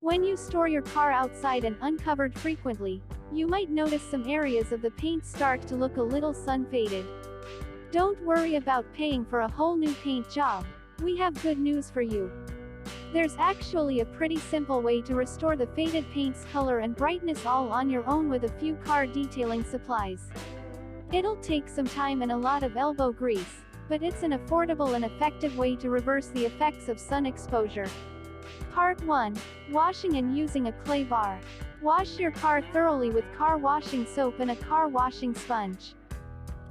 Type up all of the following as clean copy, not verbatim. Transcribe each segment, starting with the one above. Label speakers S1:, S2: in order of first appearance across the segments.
S1: When you store your car outside and uncovered frequently, you might notice some areas of the paint start to look a little sun-faded. Don't worry about paying for a whole new paint job. We have good news for you. There's actually a pretty simple way to restore the faded paint's color and brightness all on your own with a few car detailing supplies. It'll take some time and a lot of elbow grease, but it's an affordable and effective way to reverse the effects of sun exposure. Part 1. Washing and using a clay bar. Wash your car thoroughly with car washing soap and a car washing sponge.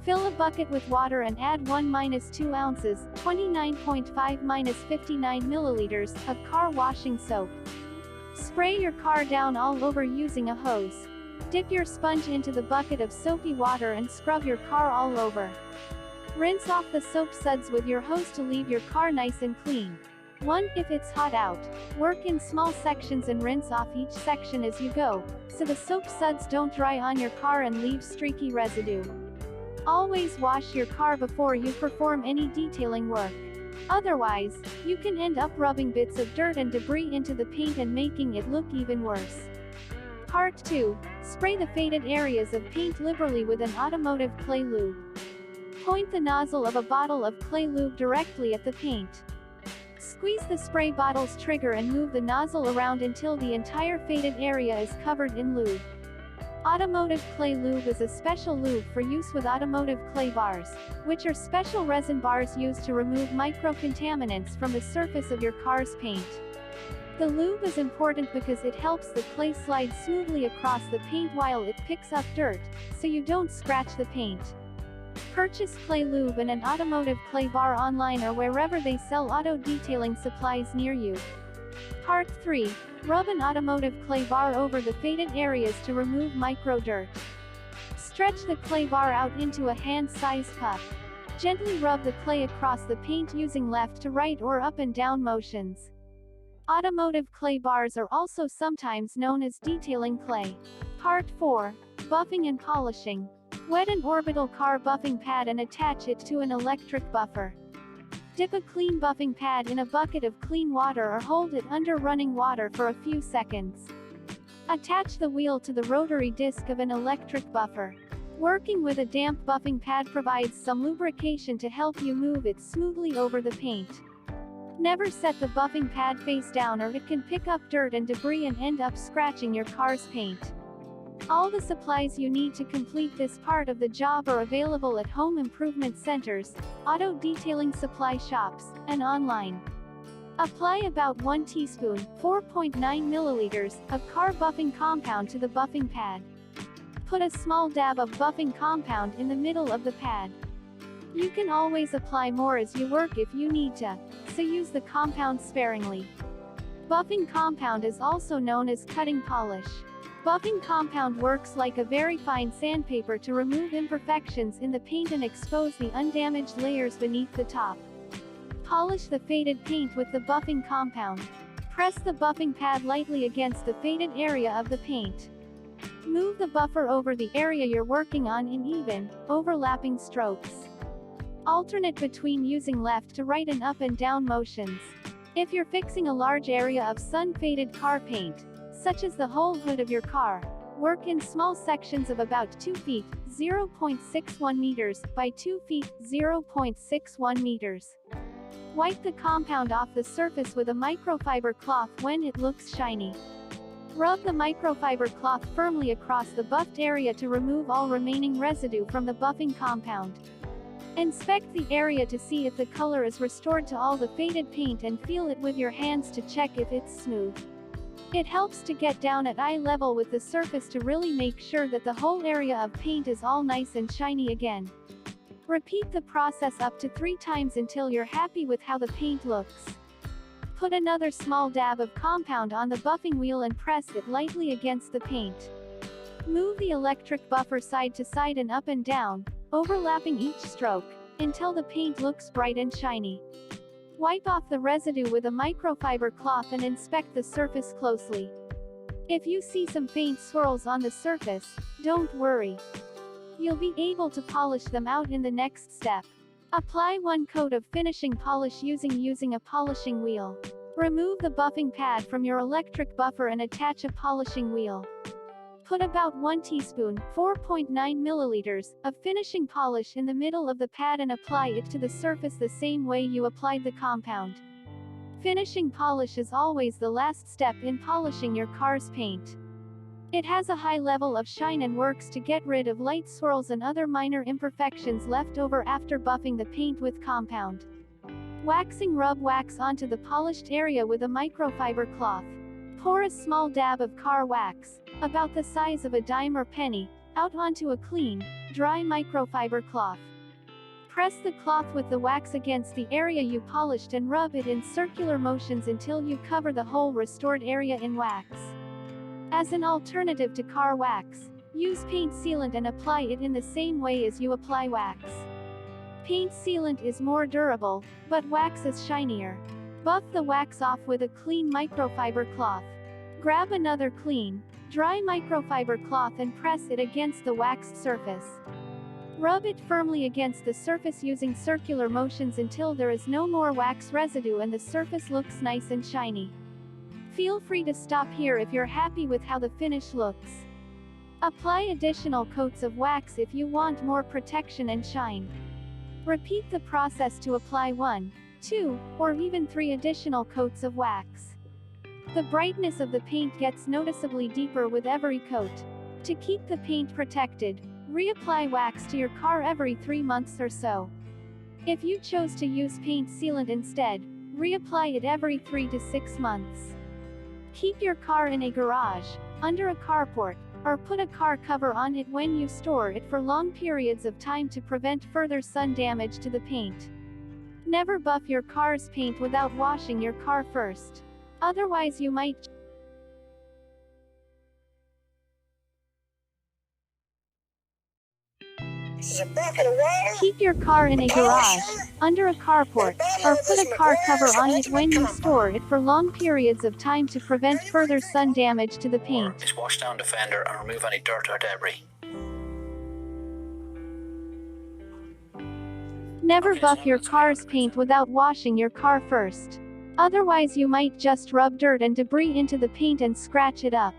S1: Fill a bucket with water and add 1-2 ounces, 29.5-59 milliliters, of car washing soap. Spray your car down all over using a hose. Dip your sponge into the bucket of soapy water and scrub your car all over. Rinse off the soap suds with your hose to leave your car nice and clean. 1. If it's hot out, work in small sections and rinse off each section as you go, so the soap suds don't dry on your car and leave streaky residue. Always wash your car before you perform any detailing work. Otherwise, you can end up rubbing bits of dirt and debris into the paint and making it look even worse. Part 2. Spray the faded areas of paint liberally with an automotive clay lube. Point the nozzle of a bottle of clay lube directly at the paint. Squeeze the spray bottle's trigger and move the nozzle around until the entire faded area is covered in lube. Automotive clay lube is a special lube for use with automotive clay bars, which are special resin bars used to remove microcontaminants from the surface of your car's paint. The lube is important because it helps the clay slide smoothly across the paint while it picks up dirt, so you don't scratch the paint. Purchase clay lube and an automotive clay bar online or wherever they sell auto detailing supplies near you. Part 3. Rub an automotive clay bar over the faded areas to remove micro dirt. Stretch the clay bar out into a hand-sized puff. Gently rub the clay across the paint using left to right or up and down motions. Automotive clay bars are also sometimes known as detailing clay. Part 4. Buffing and polishing. Wet an orbital car buffing pad and attach it to an electric buffer. Dip a clean buffing pad in a bucket of clean water or hold it under running water for a few seconds. Attach the wheel to the rotary disc of an electric buffer. Working with a damp buffing pad provides some lubrication to help you move it smoothly over the paint. Never set the buffing pad face down or it can pick up dirt and debris and end up scratching your car's paint. All the supplies you need to complete this part of the job are available at home improvement centers, auto detailing supply shops, and online. Apply about 1 teaspoon, 4.9 milliliters, of car buffing compound to the buffing pad. Put a small dab of buffing compound in the middle of the pad. You can always apply more as you work if you need to, so use the compound sparingly. Buffing compound is also known as cutting polish. Buffing compound works like a very fine sandpaper to remove imperfections in the paint and expose the undamaged layers beneath the top. Polish the faded paint with the buffing compound. Press the buffing pad lightly against the faded area of the paint. Move the buffer over the area you're working on in even, overlapping strokes. Alternate between using left to right and up and down motions. If you're fixing a large area of sun-faded car paint, such as the whole hood of your car, work in small sections of about 2 feet, 0.61 meters, by 2 feet, 0.61 meters. Wipe the compound off the surface with a microfiber cloth when it looks shiny. Rub the microfiber cloth firmly across the buffed area to remove all remaining residue from the buffing compound. Inspect the area to see if the color is restored to all the faded paint and feel it with your hands to check if it's smooth. It helps to get down at eye level with the surface to really make sure that the whole area of paint is all nice and shiny again. Repeat the process up to 3 times until you're happy with how the paint looks. Put another small dab of compound on the buffing wheel and press it lightly against the paint. Move the electric buffer side to side and up and down, overlapping each stroke, until the paint looks bright and shiny. Wipe off the residue with a microfiber cloth and inspect the surface closely. If you see some faint swirls on the surface, don't worry. You'll be able to polish them out in the next step. Apply 1 coat of finishing polish using a polishing wheel. Remove the buffing pad from your electric buffer and attach a polishing wheel. Put about 1 teaspoon, 4.9 milliliters, of finishing polish in the middle of the pad and apply it to the surface the same way you applied the compound. Finishing polish is always the last step in polishing your car's paint. It has a high level of shine and works to get rid of light swirls and other minor imperfections left over after buffing the paint with compound. Waxing: rub wax onto the polished area with a microfiber cloth. Pour a small dab of car wax, about the size of a dime or penny, out onto a clean, dry microfiber cloth. Press the cloth with the wax against the area you polished and rub it in circular motions until you cover the whole restored area in wax. As an alternative to car wax, use paint sealant and apply it in the same way as you apply wax. Paint sealant is more durable, but wax is shinier. Buff the wax off with a clean microfiber cloth. Grab another clean, dry microfiber cloth and press it against the waxed surface. Rub it firmly against the surface using circular motions until there is no more wax residue and the surface looks nice and shiny. Feel free to stop here if you're happy with how the finish looks. Apply additional coats of wax if you want more protection and shine. Repeat the process to apply 1, 2, or even 3 additional coats of wax. The brightness of the paint gets noticeably deeper with every coat. To keep the paint protected, reapply wax to your car every 3 months or so. If you chose to use paint sealant instead, reapply it every 3 to 6 months. Keep your car in a garage, under a carport, or put a car cover on it when you store it for long periods of time to prevent further sun damage to the paint. Never buff your car's paint without washing your car first. Otherwise you might keep your car in a garage, under a carport, or put a car cover on it when you store it for long periods of time to prevent further sun damage to the paint.
S2: Just wash down the fender and remove any dirt or debris.
S1: Never buff your car's paint without washing your car first. Otherwise you might just rub dirt and debris into the paint and scratch it up.